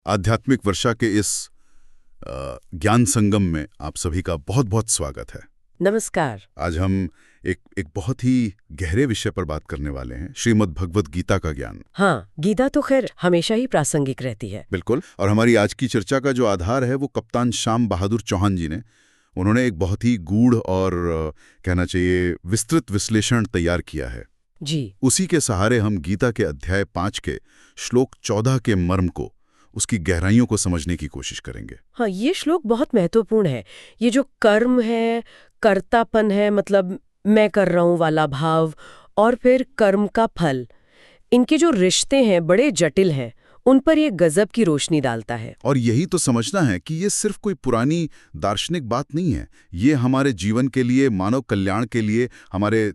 आध्यात्मिक वर्षा के इस ज्ञान संगम में आप सभी का बहुत बहुत स्वागत है। नमस्कार। आज हम एक बहुत ही गहरे विषय पर बात करने वाले हैं, श्रीमद् भगवद गीता का ज्ञान। हाँ, गीता तो खैर हमेशा ही प्रासंगिक रहती है। बिल्कुल। और हमारी आज की चर्चा का जो आधार है वो कप्तान श्याम बहादुर चौहान जी ने उन्होंने एक बहुत ही गूढ़ और कहना चाहिए विस्तृत विश्लेषण तैयार किया है जी। उसी के सहारे हम गीता के अध्याय 5 के श्लोक 14 के मर्म को, उसकी गहराइयों को समझने की कोशिश करेंगे। हाँ, ये श्लोक बहुत महत्वपूर्ण है। ये जो कर्म है, कर्तापन है, मतलब मैं कर रहा हूँ वाला भाव, और फिर कर्म का फल, इनके जो रिश्ते हैं बड़े जटिल हैं, उन पर ये गजब की रोशनी डालता है। और यही तो समझना है कि ये सिर्फ कोई पुरानी दार्शनिक बात नहीं है। ये हमारे जीवन के लिए, मानव कल्याण के लिए, हमारे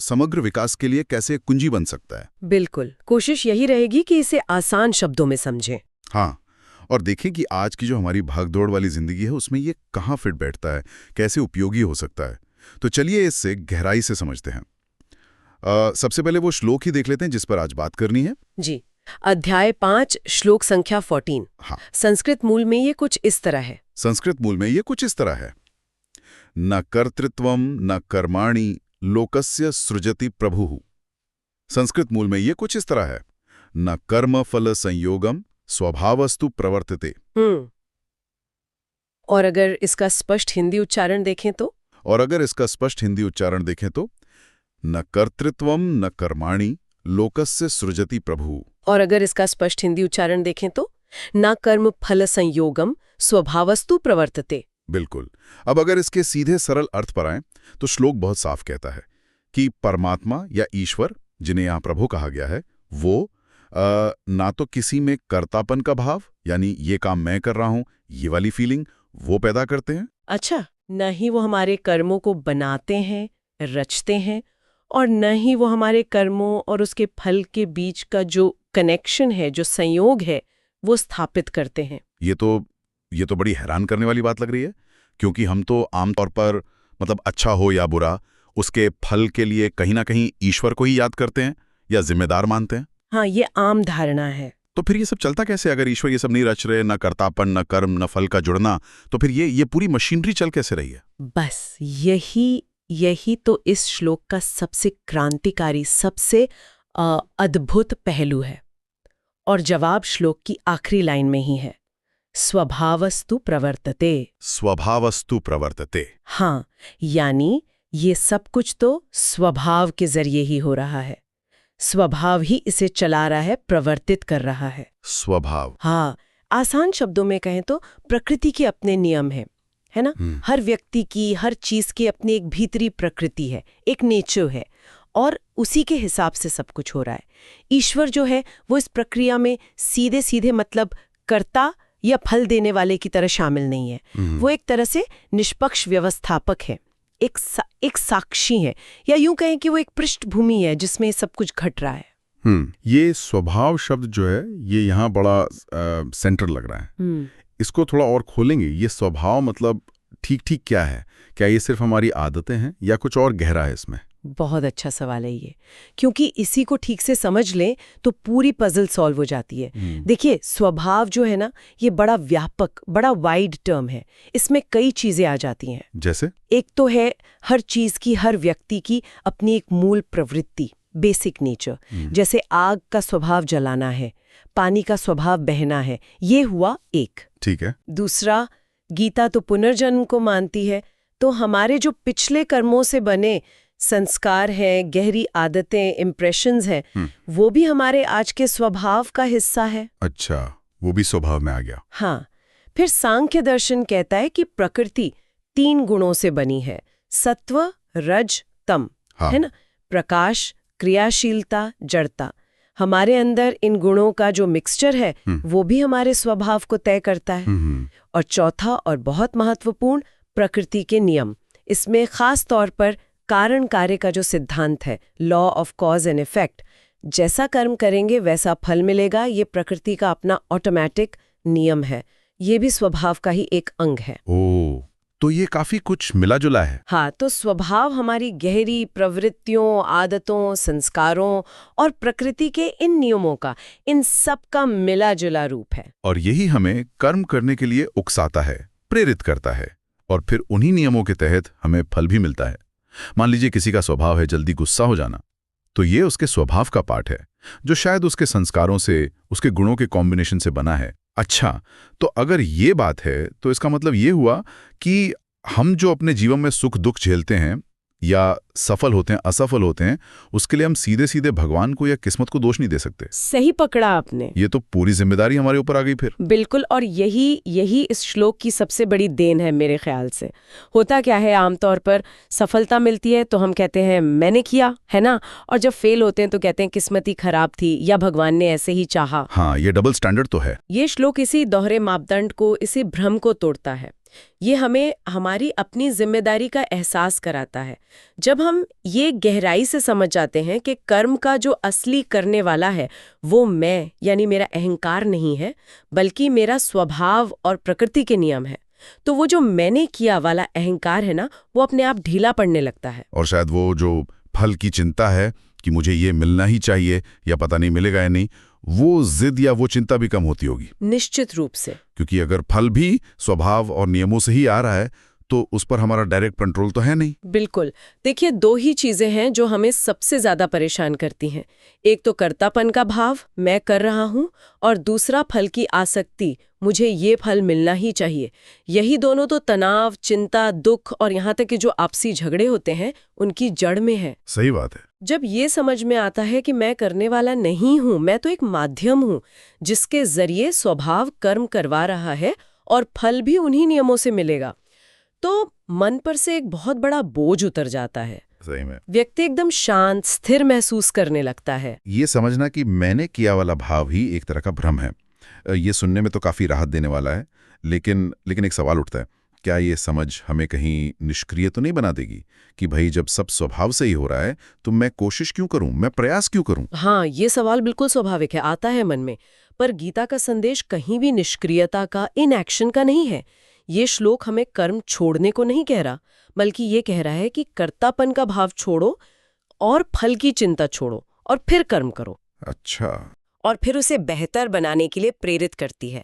समग्र विकास के लिए कैसे कुंजी बन सकता है। बिल्कुल, कोशिश यही रहेगी कि इसे आसान शब्दों में समझें। हाँ, और देखें कि आज की जो हमारी भागदौड़ वाली जिंदगी है उसमें ये कहाँ फिट बैठता है, कैसे उपयोगी हो सकता है। तो चलिए इससे गहराई से समझते हैं। सबसे पहले वो श्लोक ही देख लेते हैं जिस पर आज बात करनी है। जी, अध्याय 5 श्लोक संख्या 14। हाँ, संस्कृत मूल में ये कुछ इस तरह है। संस्कृत मूल में ये कुछ इस तरह है, न कर्तृत्वम न कर्माणि लोकस्य सृजति प्रभुः। संस्कृत मूल में ये कुछ इस तरह है, न कर्म फल संयोगम स्वभावस्तु प्रवर्तते। और अगर इसका स्पष्ट हिंदी उच्चारण देखें तो न कर्तृत्वम न कर्माणि लोकस्य सृजति प्रभुः। और अगर इसका स्पष्ट हिंदी उच्चारण देखें तो न कर्म फल संयोगम स्वभावस्तु प्रवर्तते। बिल्कुल। अब अगर इसके सीधे सरल अर्थ पर आएं तो श्लोक बहुत साफ कहता है कि परमात्मा या ईश्वर, जिन्हें यहाँ प्रभु कहा गया है, वो ना तो किसी में कर्तापन का भाव, यानी ये काम मैं कर रहा हूं, ये वाली फीलिंग वो पैदा करते हैं। अच्छा, न ही वो हमारे कर्मों को बनाते हैं, रचते हैं, और न ही वो हमारे कर्मों और उसके फल के बीच का जो कनेक्शन है, जो संयोग है, वो स्थापित करते हैं। ये तो बड़ी हैरान करने वाली बात लग रही है, क्योंकि हम तो आमतौर पर मतलब अच्छा हो या बुरा, उसके फल के लिए कहीं ना कहीं ईश्वर को ही याद करते हैं या जिम्मेदार मानते हैं। हाँ, ये आम धारणा है। तो फिर ये सब चलता कैसे? अगर ईश्वर ये सब नहीं रच रहे, न कर्तापन, न कर्म, न फल का जुड़ना, तो फिर ये पूरी मशीनरी चल कैसे रही है? बस यही तो इस श्लोक का सबसे क्रांतिकारी, सबसे अद्भुत पहलू है। और जवाब श्लोक की आखिरी लाइन में ही है, स्वभावस्तु प्रवर्तते। स्वभावस्तु प्रवर्तते। हाँ, यानी ये सब कुछ तो स्वभाव के जरिए ही हो रहा है। स्वभाव ही इसे चला रहा है, प्रवर्तित कर रहा है। स्वभाव। हाँ, आसान शब्दों में कहें तो प्रकृति के अपने नियम है ना? हर व्यक्ति की, हर चीज की अपनी एक भीतरी प्रकृति है, एक नेचर है, और उसी के हिसाब से सब कुछ हो रहा है। ईश्वर जो है वो इस प्रक्रिया में सीधे सीधे मतलब कर्ता या फल देने वाले की तरह शामिल नहीं है। वो एक तरह से निष्पक्ष व्यवस्थापक है, एक साक्षी है, या यूं कहें कि वो एक पृष्ठभूमि है जिसमें सब कुछ घट रहा है। ये स्वभाव शब्द जो है ये यहाँ बड़ा सेंटर लग रहा है। इसको थोड़ा और खोलेंगे। ये स्वभाव मतलब ठीक क्या है? क्या ये सिर्फ हमारी आदतें हैं या कुछ और गहरा है इसमें? बहुत अच्छा सवाल है ये, क्योंकि इसी को ठीक से समझ लें तो पूरी पजल सॉल्व हो जाती है। देखिए, स्वभाव जो है ना, ये बड़ा व्यापक, बड़ा वाइड टर्म है। इसमें कई चीजें आ जाती हैं। जैसे एक तो है हर चीज की, हर व्यक्ति की अपनी एक मूल प्रवृत्ति, बेसिक नेचर। जैसे आग का स्वभाव जलाना है, पानी का स्वभाव बहना है, ये हुआ एक। ठीक है। दूसरा, गीता तो पुनर्जन्म को मानती है, तो हमारे जो पिछले कर्मों से बने संस्कार हैं, गहरी आदतें, इम्प्रेशंस हैं, वो भी हमारे आज के स्वभाव का हिस्सा है। अच्छा, वो भी स्वभाव में आ गया। हाँ। फिर सांख्य दर्शन कहता है कि प्रकृति 3 गुणों से बनी है, सत्व, रज, तम। हाँ। है ना? प्रकाश, क्रियाशीलता, जड़ता। हमारे अंदर इन गुणों का जो मिक्सचर है वो भी हमारे स्वभाव को तय करता है। और चौथा और बहुत महत्वपूर्ण, प्रकृति के नियम। इसमें खास तौर पर कारण कार्य का जो सिद्धांत है, law of cause and effect, जैसा कर्म करेंगे वैसा फल मिलेगा, ये प्रकृति का अपना ऑटोमेटिक नियम है। ये भी स्वभाव का ही एक अंग है। ओह, तो ये काफी कुछ मिला जुला है। हाँ, तो स्वभाव हमारी गहरी प्रवृत्तियों, आदतों, संस्कारों और प्रकृति के इन नियमों का, इन सब का मिला जुला रूप है। और यही हमें कर्म करने के लिए उकसाता है, प्रेरित करता है, और फिर उन्हीं नियमों के तहत हमें फल भी मिलता है। मान लीजिए किसी का स्वभाव है जल्दी गुस्सा हो जाना, तो ये उसके स्वभाव का पार्ट है, जो शायद उसके संस्कारों से, उसके गुणों के कॉम्बिनेशन से बना है। अच्छा, तो अगर ये बात है तो इसका मतलब ये हुआ कि हम जो अपने जीवन में सुख दुख झेलते हैं या सफल होते हैं, असफल होते हैं, उसके लिए हम सीधे सीधे भगवान को या किस्मत को दोष नहीं दे सकते। सही पकड़ा आपने। ये तो पूरी जिम्मेदारी हमारे ऊपर आ गई फिर। बिल्कुल, और यही इस श्लोक की सबसे बड़ी देन है मेरे ख्याल से। होता क्या है, आमतौर पर सफलता मिलती है तो हम कहते हैं मैंने किया, है ना, और जब फेल होते हैं तो कहते हैं किस्मत ही खराब थी या भगवान ने ऐसे ही चाहा। हाँ, ये डबल स्टैंडर्ड तो है। ये श्लोक इसी दोहरे मापदंड को, इसी भ्रम को तोड़ता है। ये हमें हमारी अपनी जिम्मेदारी का एहसास कराता है। जब हम ये गहराई से समझ जाते हैं कि कर्म का जो असली करने वाला है वो मैं, यानी मेरा अहंकार नहीं है, बल्कि मेरा स्वभाव और प्रकृति के नियम है, तो वो जो मैंने किया वाला अहंकार है ना, वो अपने आप ढीला पड़ने लगता है। और शायद वो जो फल की चिंता है कि मुझे ये मिलना ही चाहिए या पता नहीं मिलेगा या नहीं, वो जिद या वो चिंता भी कम होती होगी। निश्चित रूप से, क्योंकि अगर फल भी स्वभाव और नियमों से ही आ रहा है तो उस पर हमारा डायरेक्ट कंट्रोल तो है नहीं। बिल्कुल। देखिए, दो ही चीजें हैं जो हमें सबसे ज्यादा परेशान करती हैं। एक तो कर्तापन का भाव, मैं कर रहा हूं, और दूसरा फल की आसक्ति, मुझे ये फल मिलना ही चाहिए। यही दोनों तो तनाव, चिंता, दुख और यहाँ तक कि जो आपसी झगड़े होते हैं उनकी जड़ में है। सही बात है। जब ये समझ में आता है कि मैं करने वाला नहीं हूं, मैं तो एक माध्यम हूं जिसके जरिए स्वभाव कर्म करवा रहा है और फल भी उन्हीं नियमों से मिलेगा, तो मन पर से एक बहुत बड़ा बोझ उतर जाता है। सही में व्यक्ति एकदम शांत, स्थिर महसूस करने लगता है। ये समझना कि मैंने किया वाला भाव ही एक तरह का भ्रम है, ये सुनने में तो काफी राहत देने वाला है। लेकिन एक सवाल उठता है, क्या ये समझ हमें कहीं निष्क्रिय तो नहीं बना देगी कि भाई जब सब स्वभाव से ही हो रहा है तो मैं कोशिश क्यों करूं, मैं प्रयास क्यों करूं? हाँ, ये सवाल बिल्कुल स्वाभाविक है, आता है मन में। पर गीता का संदेश कहीं भी निष्क्रियता का, इनएक्शन का नहीं है। ये श्लोक हमें कर्म छोड़ने को नहीं कह रहा, बल्कि ये कह रहा है कि कर्तापन का भाव छोड़ो और फल की चिंता छोड़ो और फिर कर्म करो। अच्छा। और फिर उसे बेहतर बनाने के लिए प्रेरित करती है।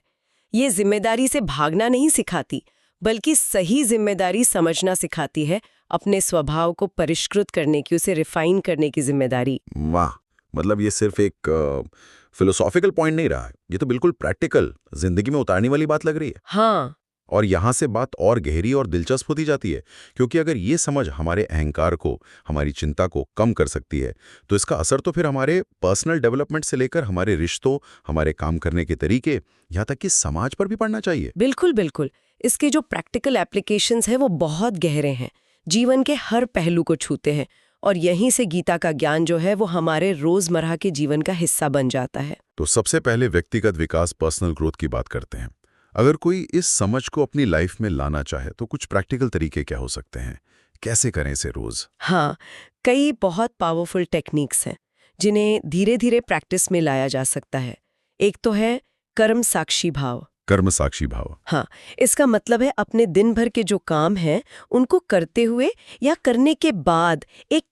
ये जिम्मेदारी से भागना नहीं सिखाती, बल्कि सही जिम्मेदारी समझना सिखाती है, अपने स्वभाव को परिष्कृत करने की, उसे रिफाइन करने की जिम्मेदारी। वाह, मतलब ये सिर्फ एक फिलोसॉफिकल पॉइंट नहीं रहा है, ये तो बिल्कुल प्रैक्टिकल, जिंदगी में उतारने वाली बात लग रही है। हाँ, और यहाँ से बात और गहरी और दिलचस्प होती जाती है, क्योंकि अगर ये समझ हमारे अहंकार को, हमारी चिंता को कम कर सकती है, तो इसका असर तो फिर हमारे पर्सनल डेवलपमेंट से लेकर हमारे रिश्तों, हमारे काम करने के तरीके, यहाँ तक कि समाज पर भी पड़ना चाहिए। बिल्कुल बिल्कुल। इसके जो प्रैक्टिकल एप्लीकेशंस हैं वो बहुत गहरे हैं, जीवन के हर पहलू को छूते हैं, और यहीं से गीता का ज्ञान जो है वो हमारे रोजमर्रा के जीवन का हिस्सा बन जाता है। तो सबसे पहले व्यक्तिगत विकास, पर्सनल ग्रोथ की बात करते हैं। अगर कोई इस समझ को अपनी लाइफ में लाना चाहे तो कुछ प्रैक्टिकल तरीके क्या हो सकते हैं? कैसे करें इसे रोज? हाँ, कई बहुत पावरफुल टेक्निक्स हैं जिन्हें धीरे धीरे प्रैक्टिस में लाया जा सकता है। एक तो है कर्म साक्षी भाव। कर्म साक्षी भाव। हाँ, इसका मतलब है अपने दिन भर के जो काम हैं उनको करते हुए या करने के बाद एक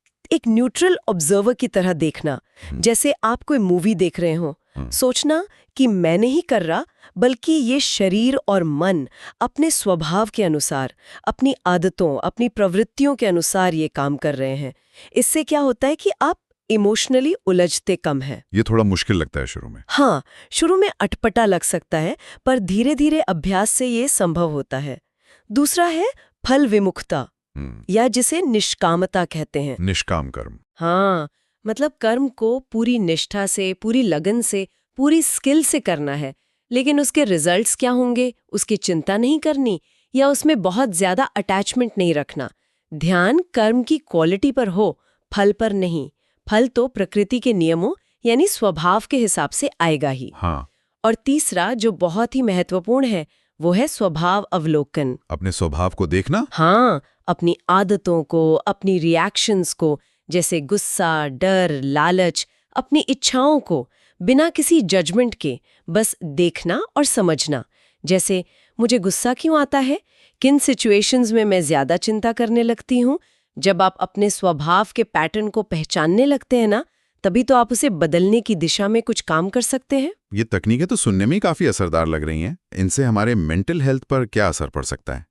न्यूट्रल ऑब्जर्वर की तरह देखना। जैसे आप कोई मूवी देख रहे हो, सोचना कि मैं नहीं कर रहा, बल्कि ये शरीर और मन अपने स्वभाव के अनुसार, अपनी आदतों, अपनी प्रवृत्तियों के अनुसार ये काम कर रहे हैं। इससे क्या होता है कि आप इमोशनली उलझते कम हैं। ये थोड़ा मुश्किल लगता है शुरू में। हाँ, शुरू में अटपटा लग सकता है, पर धीरे धीरे अभ्यास से ये संभव होता है। दूसरा है फल विमुखता, या जिसे निष्कामता कहते हैं। निष्काम कर्म। हाँ, मतलब कर्म को पूरी निष्ठा से, पूरी लगन से, पूरी स्किल से करना है, लेकिन उसके रिजल्ट्स क्या होंगे उसकी चिंता नहीं करनी, या उसमें बहुत ज्यादा अटैचमेंट नहीं रखना। ध्यान कर्म की क्वालिटी पर हो, फल पर नहीं। फल तो प्रकृति के नियमों यानी स्वभाव के हिसाब से आएगा ही। हाँ। और तीसरा जो बहुत ही महत्वपूर्ण है वो है स्वभाव अवलोकन। अपने स्वभाव को देखना। हाँ, अपनी आदतों को, अपनी रिएक्शंस को, जैसे गुस्सा, डर, लालच, अपनी इच्छाओं को बिना किसी जजमेंट के बस देखना और समझना। जैसे मुझे गुस्सा क्यों आता है? किन सिचुएशंस में मैं ज्यादा चिंता करने लगती हूँ? जब आप अपने स्वभाव के पैटर्न को पहचानने लगते हैं ना, तभी तो आप उसे बदलने की दिशा में कुछ काम कर सकते हैं। ये तकनीकें तो सुनने में ही काफी असरदार लग रही हैं। इनसे हमारे मेंटल हेल्थ पर क्या असर पड़ सकता है?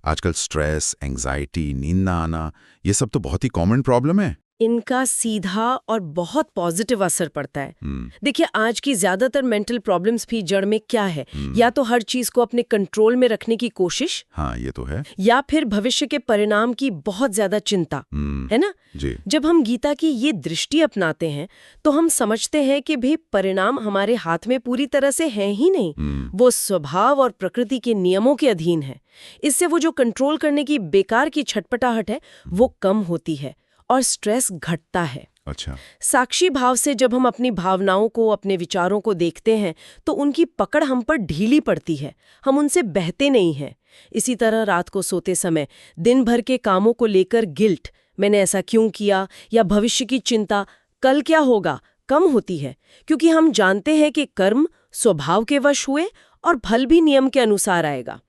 आजकल स्ट्रेस, एंजाइटी, नींद ना आना, ये सब तो बहुत ही कॉमन प्रॉब्लम है। इनका सीधा और बहुत पॉजिटिव असर पड़ता है। देखिए, आज की ज्यादातर मेंटल प्रॉब्लम्स भी जड़ में क्या है? या तो हर चीज को अपने कंट्रोल में रखने की कोशिश, हाँ ये तो है, या फिर भविष्य के परिणाम की बहुत ज्यादा चिंता, है ना? जी। जब हम गीता की ये दृष्टि अपनाते हैं तो हम समझते हैं कि भी परिणाम हमारे हाथ में पूरी तरह से हैं ही नहीं, वो स्वभाव और प्रकृति के नियमों के अधीन है। इससे वो जो कंट्रोल करने की बेकार की छटपटाहट है वो कम होती है और स्ट्रेस घटता है। अच्छा। साक्षी भाव से जब हम अपनी भावनाओं को, अपने विचारों को देखते हैं तो उनकी पकड़ हम पर ढीली पड़ती है, हम उनसे बहते नहीं हैं। इसी तरह रात को सोते समय दिन भर के कामों को लेकर गिल्ट, मैंने ऐसा क्यों किया, या भविष्य की चिंता, कल क्या होगा, कम होती है, क्योंकि हम जानते हैं कि कर्म स्वभाव के वश हुए और फल भी नियम के अनुसार आएगा।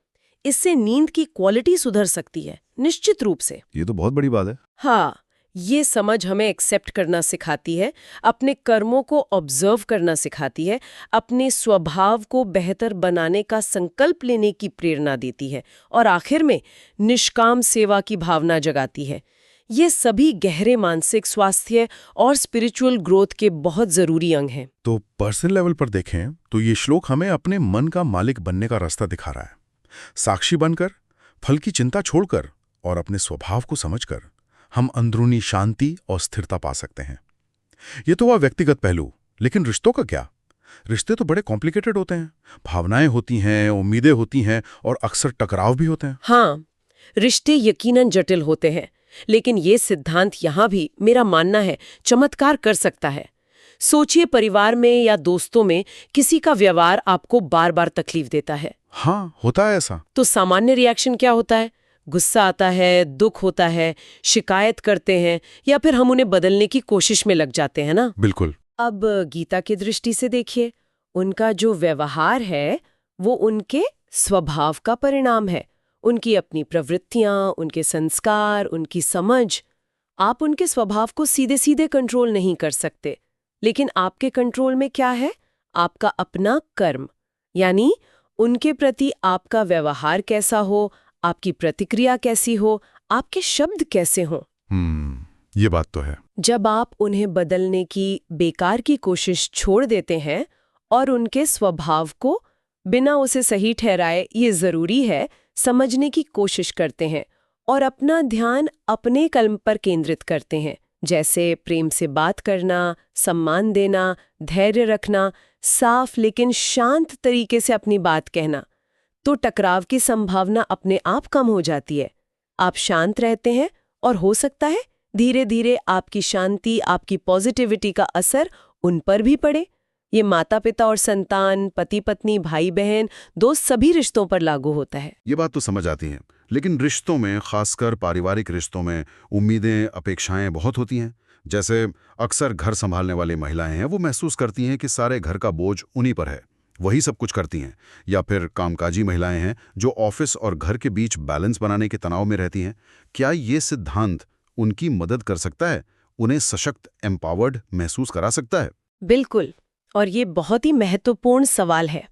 इससे नींद की क्वालिटी सुधर सकती है, निश्चित रूप से। ये तो बहुत बड़ी बात है। हाँ, ये समझ हमें एक्सेप्ट करना सिखाती है, अपने कर्मों को ऑब्जर्व करना सिखाती है, अपने स्वभाव को बेहतर बनाने का संकल्प लेने की प्रेरणा देती है और आखिर में निष्काम सेवा की भावना जगाती है। ये सभी गहरे मानसिक स्वास्थ्य और स्पिरिचुअल ग्रोथ के बहुत जरूरी अंग हैं। तो पर्सनल लेवल पर देखें तो ये श्लोक हमें अपने मन का मालिक बनने का रास्ता दिखा रहा है। साक्षी बनकर, फल की चिंता छोड़कर और अपने स्वभाव को समझकर हम अंदरूनी शांति और स्थिरता पा सकते हैं। ये तो हुआ व्यक्तिगत पहलू, लेकिन रिश्तों का क्या? रिश्ते तो बड़े कॉम्प्लिकेटेड होते हैं, भावनाएं होती हैं, उम्मीदें होती हैं और अक्सर टकराव भी होते हैं। हाँ, रिश्ते यकीनन जटिल होते हैं, लेकिन ये सिद्धांत यहाँ भी, मेरा मानना है, चमत्कार कर सकता है। सोचिए, परिवार में या दोस्तों में किसी का व्यवहार आपको बार बार तकलीफ देता है। हाँ, होता है ऐसा। तो सामान्य रिएक्शन क्या होता है? गुस्सा आता है, दुख होता है, शिकायत करते हैं, या फिर हम उन्हें बदलने की कोशिश में लग जाते हैं ना। बिल्कुल। अब गीता की दृष्टि से देखिए, उनका जो व्यवहार है वो उनके स्वभाव का परिणाम है, उनकी अपनी प्रवृत्तियां, उनके संस्कार, उनकी समझ। आप उनके स्वभाव को सीधे सीधे कंट्रोल नहीं कर सकते, लेकिन आपके कंट्रोल में क्या है? आपका अपना कर्म, यानी उनके प्रति आपका व्यवहार कैसा हो, आपकी प्रतिक्रिया कैसी हो, आपके शब्द कैसे हों। ये बात तो है। जब आप उन्हें बदलने की बेकार की कोशिश छोड़ देते हैं और उनके स्वभाव को बिना उसे सही ठहराए ये जरूरी है समझने की कोशिश करते हैं और अपना ध्यान अपने कर्म पर केंद्रित करते हैं, जैसे प्रेम से बात करना, सम्मान देना, धैर्य रखना, साफ लेकिन शांत तरीके से अपनी बात कहना, तो टकराव की संभावना अपने आप कम हो जाती है। आप शांत रहते हैं और हो सकता है धीरे धीरे आपकी शांति, आपकी पॉजिटिविटी का असर उन पर भी पड़े। ये माता पिता और संतान, पति पत्नी, भाई बहन, दोस्त, सभी रिश्तों पर लागू होता है। ये बात तो समझ आती है, लेकिन रिश्तों में, खासकर पारिवारिक रिश्तों में, उम्मीदें, अपेक्षाएं बहुत होती हैं। जैसे अक्सर घर संभालने वाली महिलाएं हैं, वो महसूस करती हैं कि सारे घर का बोझ उन्हीं पर है, वही सब कुछ करती हैं। या फिर कामकाजी महिलाएं हैं जो ऑफिस और घर के बीच बैलेंस बनाने के तनाव में रहती हैं। क्या ये सिद्धांत उनकी मदद कर सकता है, उन्हें सशक्त, एम्पावर्ड महसूस करा सकता है? बिल्कुल, और ये बहुत ही महत्वपूर्ण सवाल है।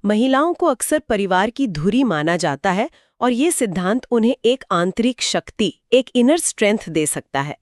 महिलाओं को अक्सर परिवार की धुरी माना जाता है और ये सिद्धांत उन्हें एक आंतरिक शक्ति, एक इनर स्ट्रेंथ दे सकता है।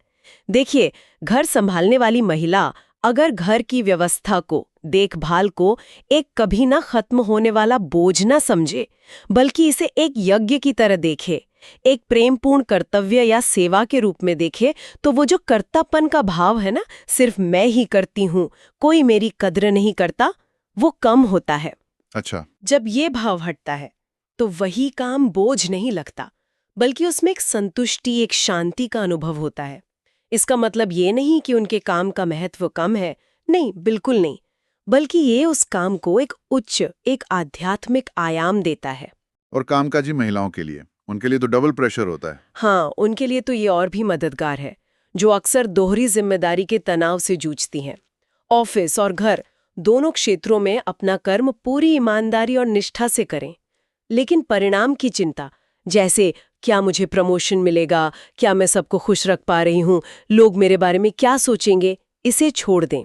देखिए, घर संभालने वाली महिला अगर घर की व्यवस्था को, देखभाल को एक कभी ना खत्म होने वाला बोझ ना समझे, बल्कि इसे एक यज्ञ की तरह देखे, एक प्रेमपूर्ण कर्तव्य या सेवा के रूप में देखे, तो वो जो कर्तापन का भाव है ना, सिर्फ मैं ही करती हूँ, कोई मेरी कद्र नहीं करता, वो कम होता है। अच्छा। जब ये भाव हटता है तो वही काम बोझ नहीं लगता, बल्कि उसमें एक संतुष्टि, एक शांति का अनुभव होता है। इसका मतलब ये नहीं कि उनके काम का महत्व कम है, नहीं, बिल्कुल नहीं, बल्कि ये उस काम को एक उच्च, एक आध्यात्मिक आयाम देता है। और कामकाजी महिलाओं के लिए, उनके लिए तो डबल प्रेशर होता है। हाँ, उनके लिए तो ये और भी मददगार है, जो अक्सर दोहरी जिम्मेदारी के तनाव से जूझती हैं। ऑफिस और घर दोनों क्षेत्रों में अपना कर्म पूरी ईमानदारी और निष्ठा से करें, लेकिन परिणाम की चिंता, जैसे क्या मुझे प्रमोशन मिलेगा, क्या मैं सबको खुश रख पा रही हूँ, लोग मेरे बारे में क्या सोचेंगे, इसे छोड़ दें।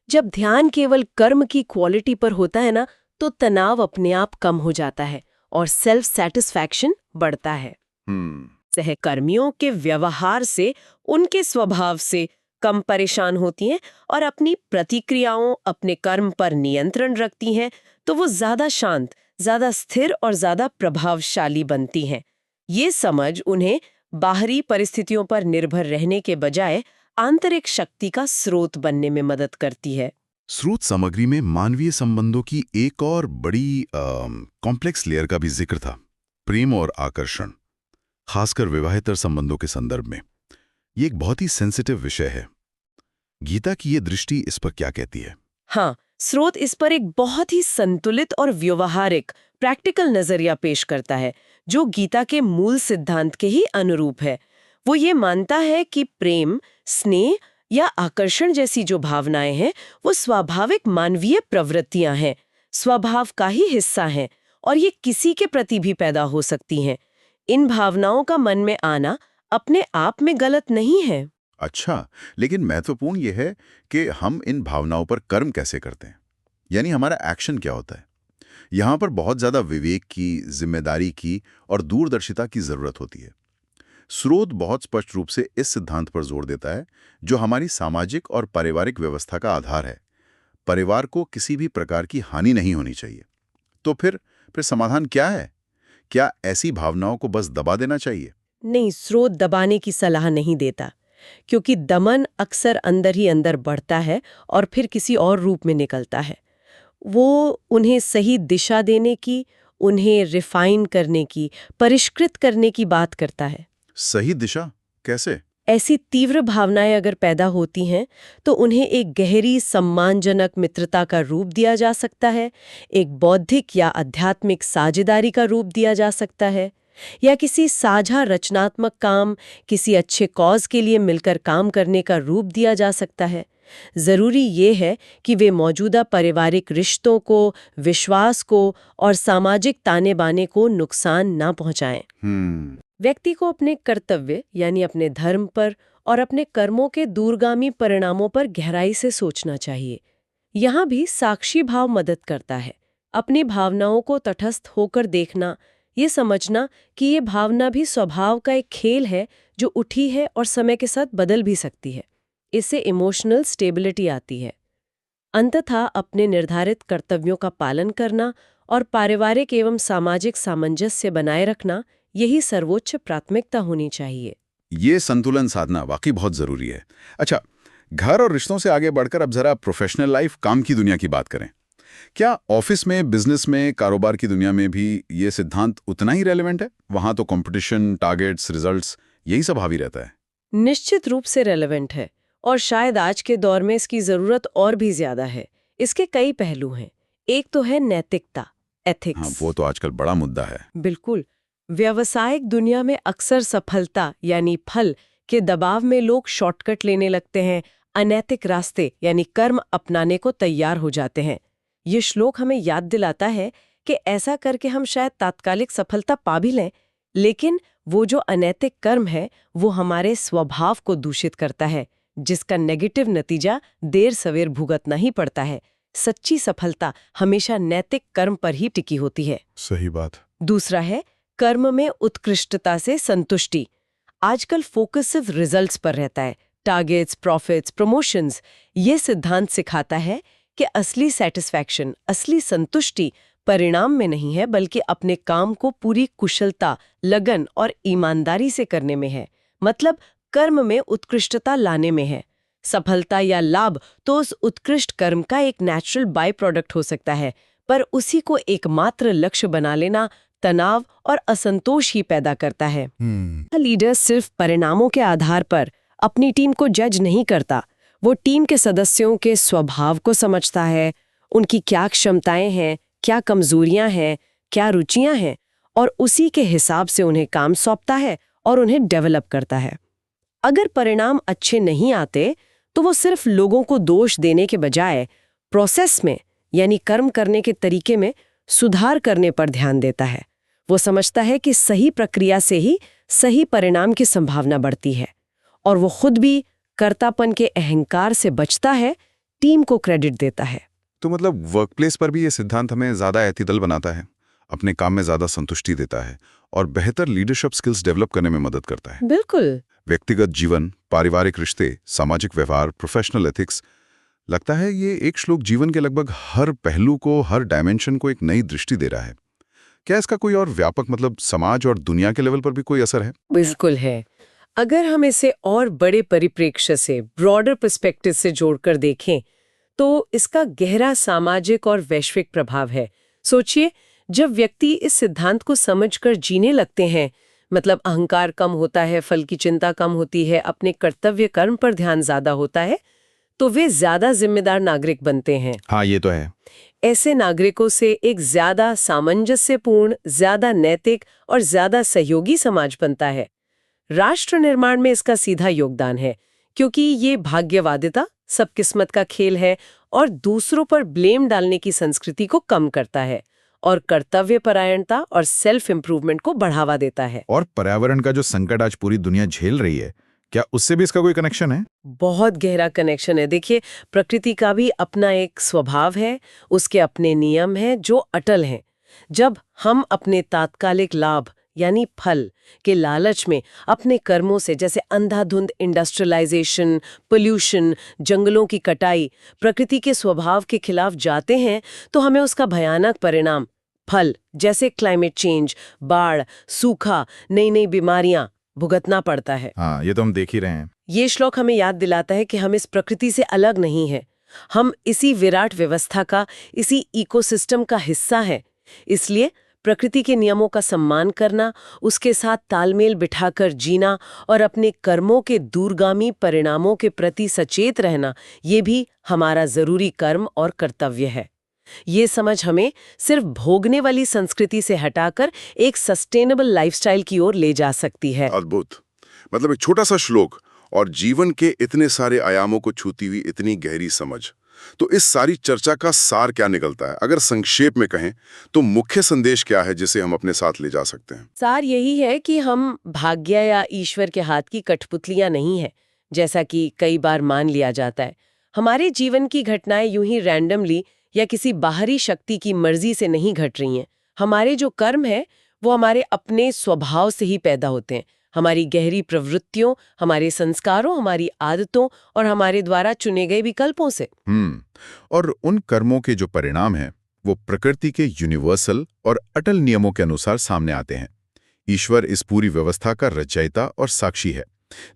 जब ध्यान केवल कर्म की क्वालिटी पर होता है ना, तो तनाव अपने आप कम हो जाता है और सेल्फ सेटिस्फैक्शन बढ़ता है। सहकर्मियों के व्यवहार से, उनके स्वभाव से कम परेशान होती हैं और अपनी प्रतिक्रियाओं, अपने कर्म पर नियंत्रण रखती हैं, तो वो ज्यादा शांत, ज्यादा स्थिर और ज्यादा प्रभावशाली बनती हैं। ये समझ उन्हें बाहरी परिस्थितियों पर निर्भर रहने के बजाय आंतरिक शक्ति का स्रोत बनने में मदद करती है। स्रोत सामग्री में मानवीय संबंधों की एक और बड़ी कॉम्प्लेक्स लेयर का भी जिक्र था, प्रेम और आकर्षण, खासकर विवाहेतर संबंधों के संदर्भ में। ये एक बहुत ही सेंसिटिव विषय है। गीता की ये दृष्टि इस पर क्या कहती है? हाँ, स्रोत इस पर एक बहुत ही संतुलित और व्यवहारिक, प्रैक्टिकल नजरिया पेश करता है, जो गीता के मूल सिद्धांत के ही अनुरूप है। वो ये मानता है कि प्रेम, स्नेह या आकर्षण जैसी जो भावनाएं हैं, वो स्वाभाविक मानवीय प्रवृत्तियां हैं, स्वभाव का ही हिस्सा हैं, और ये किसी के प्रति भी पैदा हो सकती हैं। इन भावनाओं का मन में आना अपने आप में गलत नहीं है। अच्छा, लेकिन महत्वपूर्ण यह है कि हम इन भावनाओं पर कर्म कैसे करते हैं, यानी हमारा एक्शन क्या होता है। यहाँ पर बहुत ज्यादा विवेक की, जिम्मेदारी की और दूरदर्शिता की जरूरत होती है। स्रोत बहुत स्पष्ट रूप से इस सिद्धांत पर जोर देता है, जो हमारी सामाजिक और पारिवारिक व्यवस्था का आधार है। परिवार को किसी भी प्रकार की हानि नहीं होनी चाहिए। तो फिर समाधान क्या है? क्या ऐसी भावनाओं को बस दबा देना चाहिए? नहीं, स्रोत दबाने की सलाह नहीं देता, क्योंकि दमन अक्सर अंदर ही अंदर बढ़ता है और फिर किसी और रूप में निकलता है। वो उन्हें सही दिशा देने की, उन्हें रिफाइन करने की, परिष्कृत करने की बात करता है। सही दिशा कैसे? ऐसी तीव्र भावनाएं अगर पैदा होती हैं, तो उन्हें एक गहरी सम्मानजनक मित्रता का रूप दिया जा सकता है, एक बौद्धिक या आध्यात्मिक साझेदारी का रूप दिया जा सकता है, या किसी साझा रचनात्मक काम, किसी अच्छे कॉज के लिए मिलकर काम करने का रूप दिया जा सकता है। जरूरी ये है कि वे मौजूदा पारिवारिक रिश्तों को, विश्वास को और सामाजिक ताने बाने को नुकसान ना पहुंचाएं। व्यक्ति को अपने कर्तव्य यानी अपने धर्म पर और अपने कर्मों के दूरगामी परिणामों पर गहराई से सोचना चाहिए। यहाँ भी साक्षी भाव मदद करता है। अपनी भावनाओं को तटस्थ होकर देखना, ये समझना कि ये भावना भी स्वभाव का एक खेल है, जो उठी है और समय के साथ बदल भी सकती है। इससे इमोशनल स्टेबिलिटी आती है। अंततः अपने निर्धारित कर्तव्यों का पालन करना और पारिवारिक एवं सामाजिक सामंजस्य बनाए रखना, यही सर्वोच्च प्राथमिकता होनी चाहिए। ये संतुलन साधना वाकई बहुत जरूरी है। अच्छा, घर और रिश्तों से आगे बढ़कर अब जरा प्रोफेशनल लाइफ, काम की दुनिया की बात करें। क्या ऑफिस में, बिजनेस में, कारोबार की दुनिया में भी ये सिद्धांत उतना ही रेलेवेंट है? वहां तो कंपटीशन, टारगेट्स, रिजल्ट्स, यही सब हावी रहता है। निश्चित रूप से रेलेवेंट है, और शायद आज के दौर में इसकी जरूरत और भी ज्यादा है। इसके कई पहलू हैं। एक तो है नैतिकता, एथिक्स। हाँ, वो तो आजकल बड़ा मुद्दा है। बिल्कुल। व्यावसायिक दुनिया में अक्सर सफलता यानी फल के दबाव में लोग शॉर्टकट लेने लगते हैं, अनैतिक रास्ते यानी कर्म अपनाने को तैयार हो जाते हैं। ये श्लोक हमें याद दिलाता है कि ऐसा करके हम शायद तात्कालिक सफलता पा भी लें, लेकिन वो जो अनैतिक कर्म है, वो हमारे स्वभाव को दूषित करता है, जिसका नेगेटिव नतीजा देर सवेर भुगतना ही पड़ता है। सच्ची सफलता हमेशा नैतिक कर्म पर ही टिकी होती है। सही बात। दूसरा है कर्म में उत्कृष्टता से संतुष्टि। आजकल फोकस सिर्फ रिजल्ट्स पर रहता है, टारगेट्स, प्रॉफिट्स, प्रमोशंस। ये सिद्धांत सिखाता है कि असली सेटिस्फैक्शन, असली संतुष्टि परिणाम में नहीं है, बल्कि अपने काम को पूरी कुशलता, लगन और ईमानदारी से करने में है। मतलब कर्म में उत्कृष्टता लाने में है। सफलता या लाभ तो उस उत्कृष्ट कर्म का एक नेचुरल बाय प्रोडक्ट हो सकता है, पर उसी को एकमात्र लक्ष्य बना लेना तनाव और असंतोष ही पैदा करता है। लीडर सिर्फ परिणामों के आधार पर अपनी टीम को जज नहीं करता। वो टीम के सदस्यों के स्वभाव को समझता है, उनकी क्या क्षमताएं हैं, क्या कमजोरियां हैं, क्या रुचियां हैं, और उसी के हिसाब से उन्हें काम सौंपता है और उन्हें डेवलप करता है। अगर परिणाम अच्छे नहीं आते, तो वो सिर्फ लोगों को दोष देने के बजाय प्रोसेस में यानी कर्म करने के तरीके में सुधार करने पर ध्यान देता है। वो समझता है कि सही प्रक्रिया से ही सही परिणाम की संभावना बढ़ती है, और वो खुद भी कर्तापन के अहंकार से बचता है, टीम को क्रेडिट देता है। तो मतलब वर्कप्लेस पर भी ये सिद्धांत हमें ज़्यादा एथिकल बनाता है, अपने काम में ज़्यादा संतुष्टि देता है और बेहतर लीडरशिप स्किल्स डेवलप करने में मदद करता है। बिल्कुल। व्यक्तिगत जीवन, पारिवारिक रिश्ते, सामाजिक व्यवहार, प्रोफेशनल एथिक्स, लगता है ये एक श्लोक जीवन के लगभग हर पहलू को, हर डायमेंशन को एक नई दृष्टि दे रहा है। क्या इसका कोई और व्यापक मतलब समाज और दुनिया के लेवल पर भी कोई असर है? बिल्कुल है। अगर हम इसे और बड़े परिप्रेक्ष्य से, ब्रॉडर पर्सपेक्टिव से जोड़कर देखें, तो इसका गहरा सामाजिक और वैश्विक प्रभाव है। सोचिए, जब व्यक्ति इस सिद्धांत को समझकर जीने लगते हैं, मतलब अहंकार कम होता है, फल की चिंता कम होती है, अपने कर्तव्य कर्म पर ध्यान ज्यादा होता है, तो वे ज्यादा जिम्मेदार नागरिक बनते हैं। हाँ, ये तो है। ऐसे नागरिकों से एक ज्यादा सामंजस्यपूर्ण, ज्यादा नैतिक और ज्यादा सहयोगी समाज बनता है। राष्ट्र निर्माण में इसका सीधा योगदान है, क्योंकि ये भाग्यवादिता, सब किस्मत का खेल है, और दूसरों पर ब्लेम डालने की संस्कृति को कम करता है, और कर्तव्य परायणता और सेल्फ इम्प्रूवमेंट को बढ़ावा देता है। और पर्यावरण का जो संकट आज पूरी दुनिया झेल रही है, क्या उससे भी इसका कोई कनेक्शन है? बहुत गहरा कनेक्शन है। देखिए, प्रकृति का भी अपना एक स्वभाव है, उसके अपने नियम हैं जो अटल हैं। जब हम अपने तात्कालिक लाभ यानी फल के लालच में अपने कर्मों से, जैसे अंधाधुंध इंडस्ट्रियलाइजेशन, पोल्यूशन, जंगलों की कटाई, प्रकृति के स्वभाव के खिलाफ जाते हैं, तो हमें उसका भयानक परिणाम, फल जैसे क्लाइमेट चेंज, बाढ़, सूखा, नई नई बीमारियां भुगतना पड़ता है। हाँ, ये तो हम देख ही रहे हैं। ये श्लोक हमें याद दिलाता है कि हम इस प्रकृति से अलग नहीं हैं। हम इसी विराट व्यवस्था का, इसी इकोसिस्टम का हिस्सा हैं। इसलिए प्रकृति के नियमों का सम्मान करना, उसके साथ तालमेल बिठाकर जीना और अपने कर्मों के दूरगामी परिणामों के प्रति सचेत रहना, ये भी हमारा जरूरी कर्म और कर्तव्य है। ये समझ हमें सिर्फ भोगने वाली संस्कृति से हटाकर एक सस्टेनेबल लाइफस्टाइल की ओर ले जा सकती है। अद्भुत। मतलब एक छोटा सा श्लोक और जीवन के इतने सारे आयामों को छूती हुई इतनी गहरी समझ। तो इस सारी चर्चा का सार क्या निकलता है? अगर संक्षेप में कहें तो मुख्य संदेश क्या है जिसे हम अपने साथ ले जा सकते हैं? सार यही है कि हम भाग्य या ईश्वर के हाथ की कठपुतलियां नहीं है, जैसा कि कई बार मान लिया जाता है। हमारे जीवन की घटनाएं यूं ही रैंडमली या किसी बाहरी शक्ति की मर्जी से नहीं घट रही हैं। हमारे जो कर्म है वो हमारे अपने स्वभाव से ही पैदा होते हैं, हमारी गहरी प्रवृत्तियों, हमारे संस्कारों, हमारी आदतों और हमारे द्वारा चुने गए विकल्पों से। और उन कर्मों के जो परिणाम हैं वो प्रकृति के यूनिवर्सल और अटल नियमों के अनुसार सामने आते हैं। ईश्वर इस पूरी व्यवस्था का रचयिता और साक्षी है,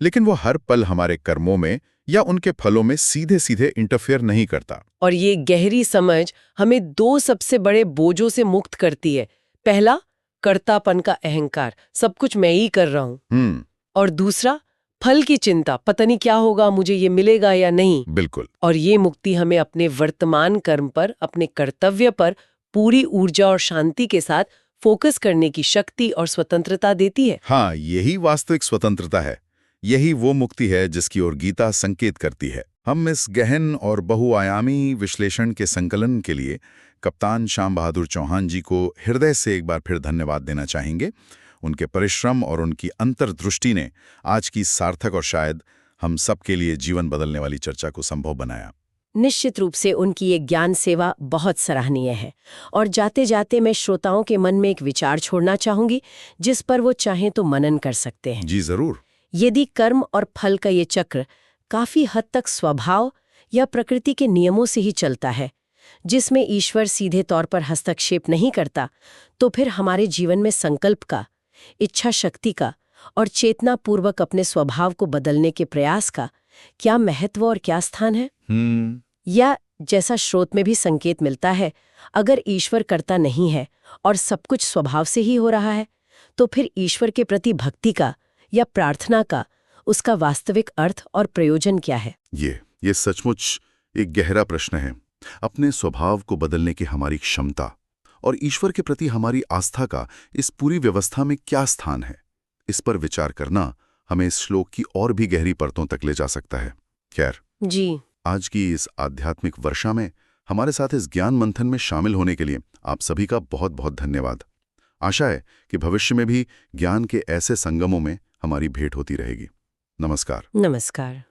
लेकिन वो हर पल हमारे कर्मों में या उनके फलों में सीधे सीधे इंटरफेयर नहीं करता। और ये गहरी समझ हमें दो सबसे बड़े बोझों से मुक्त करती है। पहला, कर्तापन का अहंकार, सब कुछ मैं ही कर रहा हूं। और दूसरा, फल की चिंता, पता नहीं क्या होगा, मुझे ये मिलेगा या नहीं। बिल्कुल। और ये मुक्ति हमें अपने वर्तमान कर्म पर, अपने कर्तव्य पर पूरी ऊर्जा और शांति के साथ फोकस करने की शक्ति और स्वतंत्रता देती है। हाँ, यही वास्तविक स्वतंत्रता है। यही वो मुक्ति है जिसकी ओर गीता संकेत करती है। हम इस गहन और बहुआयामी विश्लेषण के संकलन के लिए कप्तान श्याम बहादुर चौहान जी को हृदय से एक बार फिर धन्यवाद देना चाहेंगे। उनके परिश्रम और उनकी अंतर्दृष्टि ने आज की सार्थक और शायद हम सबके लिए जीवन बदलने वाली चर्चा को संभव बनाया। निश्चित रूप से उनकी ये ज्ञान सेवा बहुत सराहनीय है। और जाते जाते मैं श्रोताओं के मन में एक विचार छोड़ना चाहूंगी, जिस पर वो चाहें तो मनन कर सकते हैं। जी जरूर। यदि कर्म और फल का ये चक्र काफी हद तक स्वभाव या प्रकृति के नियमों से ही चलता है, जिसमें ईश्वर सीधे तौर पर हस्तक्षेप नहीं करता, तो फिर हमारे जीवन में संकल्प का, इच्छा शक्ति का और चेतनापूर्वक अपने स्वभाव को बदलने के प्रयास का क्या महत्व और क्या स्थान है? या जैसा श्रोत में भी संकेत मिलता है, अगर ईश्वर करता नहीं है और सब कुछ स्वभाव से ही हो रहा है, तो फिर ईश्वर के प्रति भक्ति का या प्रार्थना का, उसका वास्तविक अर्थ और प्रयोजन क्या है? ये सचमुच एक गहरा प्रश्न है। अपने स्वभाव को बदलने की हमारी क्षमता और ईश्वर के प्रति हमारी आस्था का इस पूरी व्यवस्था में क्या स्थान है, इस पर विचार करना हमें इस श्लोक की और भी गहरी परतों तक ले जा सकता है। खैर जी, आज की इस आध्यात्मिक वर्षा में हमारे साथ इस ज्ञान मंथन में शामिल होने के लिए आप सभी का बहुत बहुत धन्यवाद। आशा है कि भविष्य में भी ज्ञान के ऐसे संगमों में हमारी भेंट होती रहेगी। नमस्कार। नमस्कार।